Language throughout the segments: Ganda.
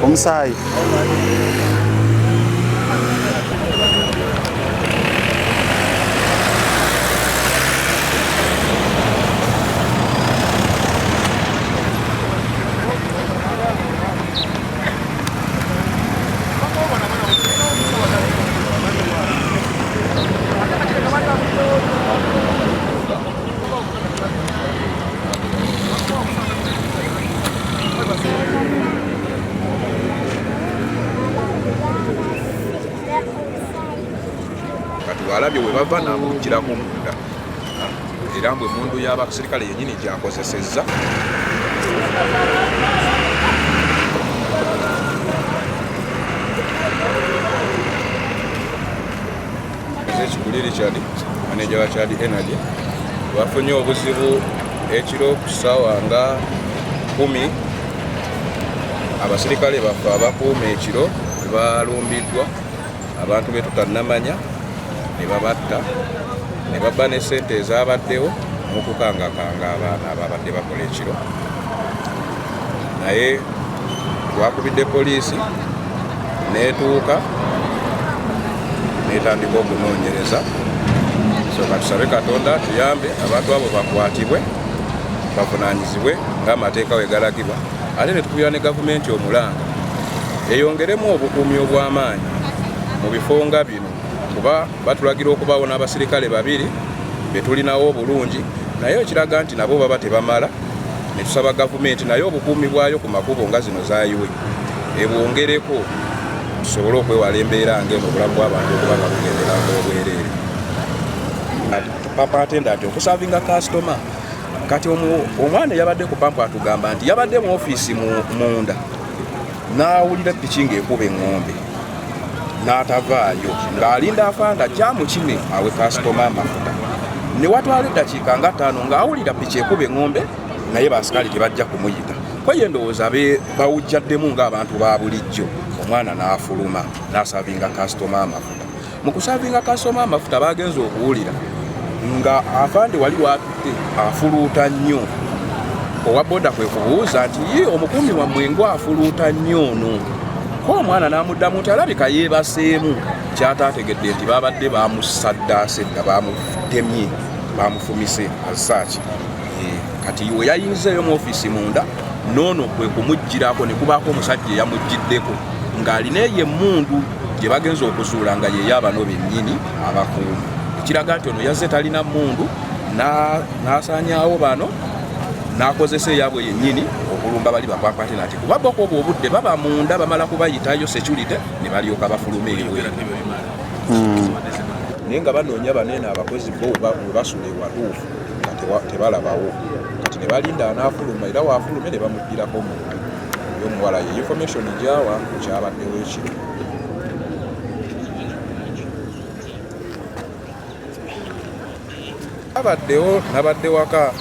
Omusaayi alabye we bava n'amugirako munda era mbwe mundu y'abasirikale yennyini gy'akozesezza ekiguli Richard maneja wa Chad Energy bafunye obuzibu ekiro ku ssaawa nga 10 abasirikale baffe abakuuma ekiro balumbiddwa abantu be tutannamanya ne babatta ne babba ne ssente ezabaddewo n'okukangakanga abaana ababadde bakola ekiro naye twakubidde poliisi n'etuuka n'etandika okunoonyereza so katusabe Katonda tuyambe abantu abo bakwatibwe bavunaanyizibwe ng'amateeka we galagibwa ate ne tukubira ne gavumenti omulanga eyongeremu obukuumi obw'amaanyi mu bifo nga bino kuba batulagira okubaawo n'abasirikale babiri betulinawo obulungi naye ekiraga nti nabo baba tebamala ne tusaba gavumenti naye obukuumi bwayo ku makubo nga zino zaayiwe ebwongereko tusobole okwewala embeera ng'eno obulamu bw'abantu okuba nga bugenderanga obwereere papa attendant okusavinga kasitoma kati omwana yabadde ku pampu atugamba nti yabadde mu ofiisi munda n'awulira piki ng'ekuba eŋŋombe n'atavaayo ng'alinda afanga jamu kime awe kasitoma amafuta ne watwala eddakiika nga 5 ng'awulira piki ekuba eŋŋombe naye basikali tebajja kumuyita kwaye endowooza bawujjaddemu ng'abantu ba bulijjo omwana n'afuluma n'asavinga kasitoma amafuta mu kusavinga kasitoma amafuta bagenza okuwulira nga afande wali watutte afuluuta nnyo owa boda kwe kubuuza nti ye omukuumi wammwe ngwafuluuta nnyo ono ko omwana n'amuddamu nti alabika yeebaseemu kyataategedde nti babadde bamusaddaasedda bamutemye bamufumise asaaki kati we yayinzeeyo mu ofiisi munda noono kwe kumugirako ne kubaako omusajja eyamuggiddeko ng'alina eyo emmundu gye bagenza okuzuula nga ye yaabano bennyini abakuumi ekiraga nti ono yazze talina mmundu n'asaanyaawo bano n'akozesa eyabwe yennyini okulumba bali bakwakwate nati kubabbako obwo obudde baba munda bamala kubayitayo security ne balyoka bafuluma eyo naye nga banoonya baneene abakozi bo we basula ewatuufu nga tebalabawo kati ne balinda anaafuluma era waafulume ne bamuddiraako muntu y'omuwala ye information gyawa kyabaddewo ekiro abaddewo nabadde waka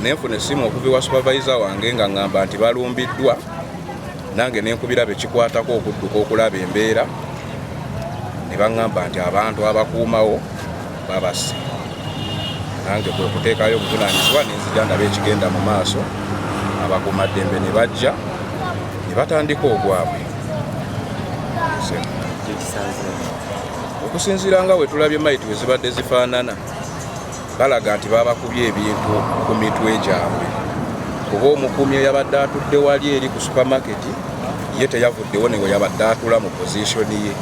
nenfuna essimu okuva ewa supervisor wange nga ŋŋamba nti balumbiddwa nange nenkubira bekikwatako okudduka okulaba embeera baŋŋamba nti abantu abakuumawo babase nange kwe kuteekayo obuvunaanyizibwa nenzija ndaba ekigenda mu maaso abakuumaddembe ne bajja ne batandika ogwabwe okusinziira nga we tulabye maiti we zibadde zifaanana balaga nti babakubye ebintu ku mitwe gyabwe kuba omukuumi eyabadde atudde wali eri ku supamaketi ye teyavuddewo newe yabadde atula mu pozishoni ye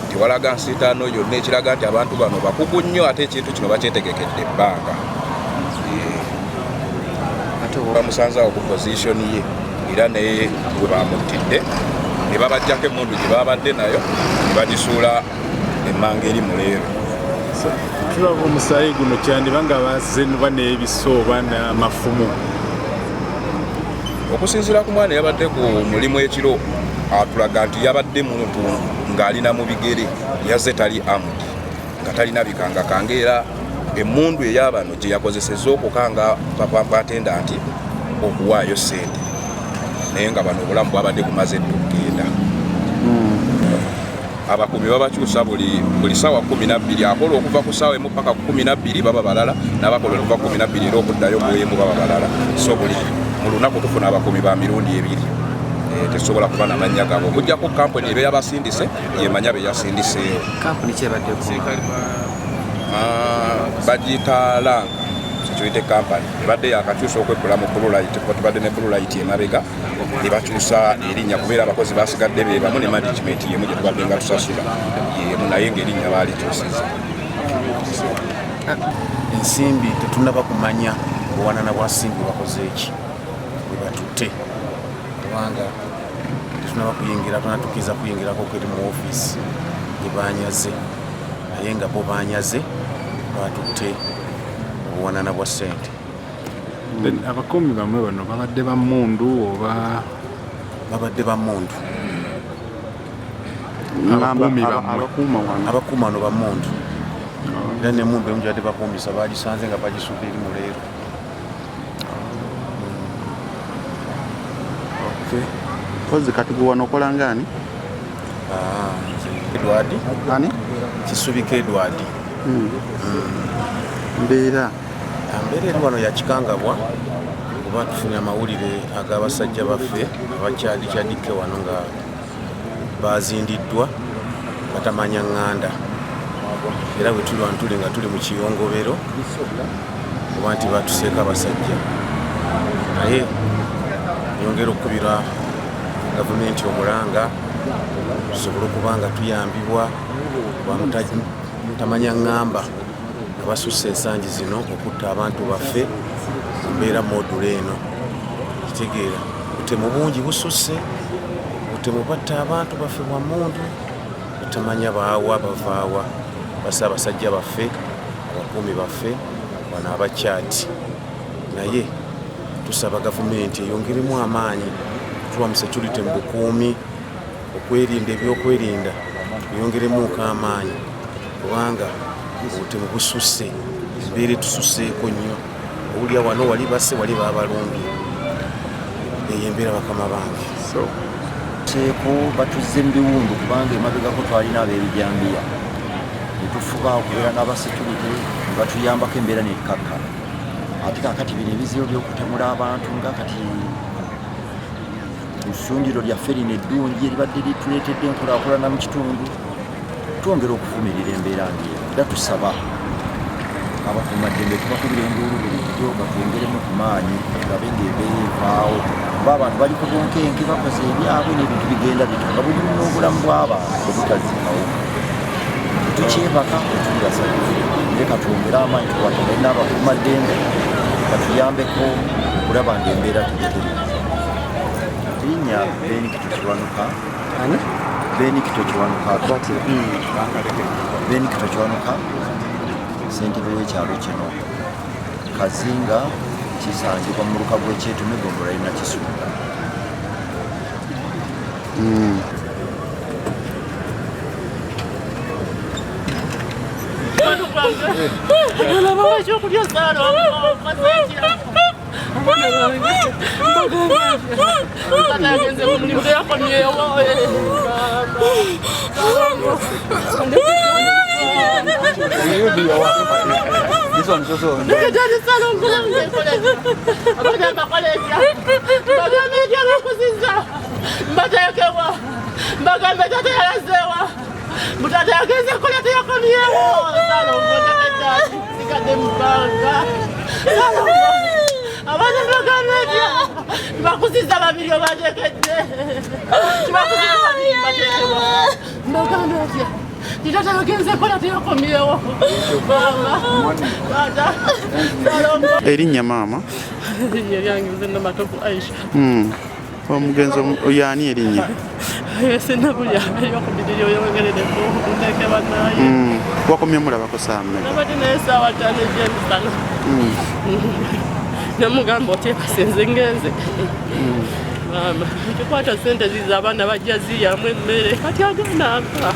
tiwalaga nsitaano yonna ekiraga nti abantu bano bakugu nnyo ate ekintu kino bakyetegekedde ebbanga bamusanzaawo ku pozishoni ye era naye bwe bamuttidde ne babajjako emmundu gye babadde nayo ne bagisuula emmanga eri muleero tulaba omusaayi guno kyandiba nga bazenubwa n'ebiso oba n'amafumu okusinziira ku mwana yabadde ku mulimu ekiro atulaga nti yabadde muntu ng'alina mu bigere yazze tali amudi nga talina bikangakanga era emmundu ey'abano gye yakozesezza okukanga papampatenda nti okuwaayo ssente naye nga bano obulamu bwabadde bumaze dde okugenda abakuumi babakyusa buli ssaawa 12 akola okuva ku ssaawa emu paka ku 12 baba balala n'abakola okuva ku 12 era okuddayo kuemu baba balala so buli mu lunaku tufuna abakuumi ba mirundi 2 tesobola kuba n'amannya gaabo okujjako kampuni eba yabasindise yemanya be yasindiseeyo bagiyita langa security company ebadde yakakyusa okwekola mu bululayiti kuba tubadde ne bululayiti emabega ebakyusa erinnya kubeera abakozi basigadde be bamu ne management yemu gye tubadde nga tusasula yemu naye ng'erinnya baalikyusiza ensimbi tetunaba kumanya owanana bwa nsimbi bakoze eki bwe batutte kubanga tetunaba kuyingira tunatukiza kuyingirako kweri mu ofiisi gye banyaze naye nga bo banyaze batutte obuwanana bwa ssente abakuumi bamwe bano babadde bammundu oba babadde bammundu abakuuma wano bammundu era nemmundu emu gyabadde bakuumisa bagisanze nga bagisuka eri muleero kozi kati gwe wano okola ngaani? Edward ani? Kisubika Edward mbeera eri wano yakikangabwa kuba tufunye amawulire ag'abasajja baffe abakyadikyadike wano nga bazindiddwa batamanya ŋŋanda era bwe tuli wano tuli nga tuli mu kiyongobero kuba nti batuseeka abasajja naye yongera okukubira gavumenti omulanga tusobole okuba nga tuyambibwa bamutamanya ŋŋamba nga basusse ensangi zino okutta abantu baffe mbeera modula eno kitegeera butemu bungi bususse butemu batta abantu baffe bwamundu butamanya baawa bavaawa basa abasajja baffe abakuumi baffe bano abakyati naye tusaba gavumenti eyongeremu amaanyi tuwa mu security mu bukuumi okwerinda ebyokwerinda eyongeremuuko amaanyi kubanga obutemu bususse embeera tususseeko nnyo owulya wano wali basse wali baabalumbye eyo embeera bakama bange seeko batuzze mu biwundu kubanga emabegako twalina ab'ebijambiya netufuba okubeera n'abasekurite nebatuyambako embeera nekakka ate kakati bino ebizibu by'okutemula abantu nga kati essundiro lyaffe lino eddungi eribadde lituleetedde enkulaakulana mu kitundu twongera okuvumirira embeera ngeyo era tusaba abakuumaddembe tubakubira enduulu bulijjo batwongeremu ku maanyi tulabe ng'embeera evaawo kuba abantu bali ku bunkenke bakoze ebyabwe n'ebintu bigenda bityo nga buli n'obulamu bw'abantu obutazimawo tukyebaka etulibasabire leka twongere amaanyi tukwatagane n'abakuumaddembe batuyambeko okulaba ng'embeera tugitereeza linnya Benikito Kiwanuka Benikito Kiwanuka Benikito Kiwanuka ssentebe w'ekyalo kino Kazinga kisangibwa mu luka gw'ekyetume Gombola ina Kisubi This one so. Erinnya maama? Omugenzi yani erinnya? Wakomye mulabako saame? Namugamba otekasenze ngenze mama ekikwata sente ziza abaana bajja ziyamu emmere kati agenda mpa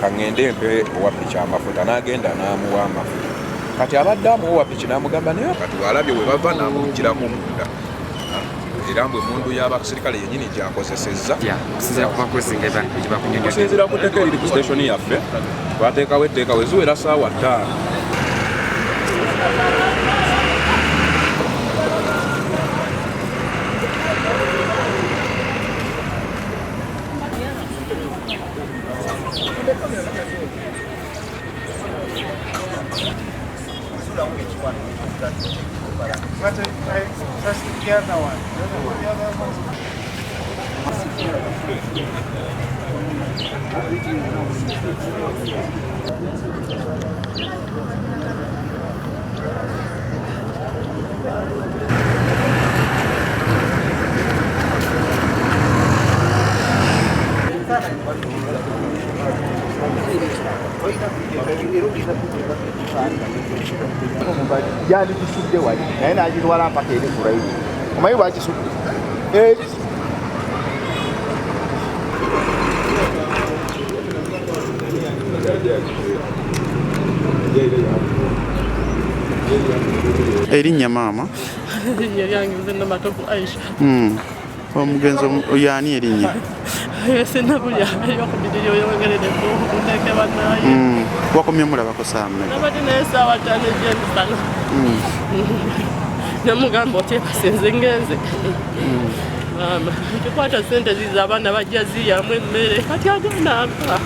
Kangende mpe owa piki amafuta n'agenda n'amuwa amafuta kati abadde amuwa owa piki n'amugamba naye kati walabye we bava n'amugirako munda era mbwe mundu y'abasirikale yennyini gyakozesezza okusinziira ku tteeka eriri ku sitationi yaffe twateekawo etteeka we ziwera ssaawa 5. Yandikisudde wali naye n'agitwala mpaka eri ku rayidi omanyi lwakisudde Erinnya maama? Yange Namatovu Aisha. Omugenzi yani erinnya? Sinabulya eyokubiri oyogerere ku kuteeke bannaye. Wakomye mulabako saame? Nabadde naye essaawa 5 egy'emisana. namugamba oteekase nze ngenze maama nkikwata sente ziza abaana bajja ziyaamu emmere kati agenda ava